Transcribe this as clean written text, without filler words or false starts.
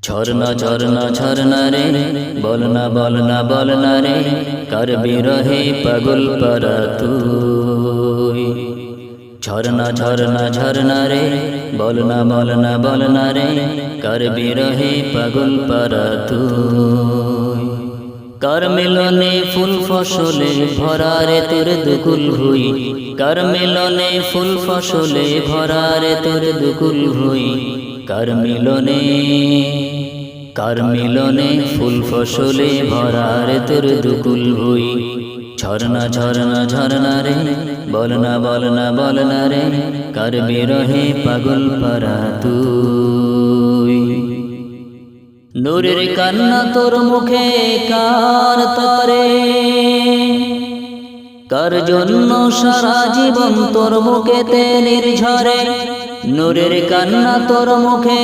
ঝরনা ঝরনা ঝরনা রে বলনা বলনা বলনা রে কার বিরহে পাগল পারা তুই। ঝরনা ঝরনা ঝরনা রে বলনা বলনা বলনা রে কার বিরহে পাগল পারা তুই। কার মিলনে ফুল ফসলে ভরা রে তোর দুকুল ভুই, কার মিলনে ফুল ফসলে ভরা রে তোর দুকুল ভুই। কার মিলনে ফুল ফসলে ভরা রে তোর দুকুল ভুই। ঝরনা ঝরনা ঝরনা রে বলনা বলনা বলনা রে কার বিরহে পাগল পারা তুই। নূরের কান্না তোর মুখে কার তরে, কার জন্য সারা জীবন তোর বুকেতে নির্ঝরে। নূরের কান্না তোর মুখে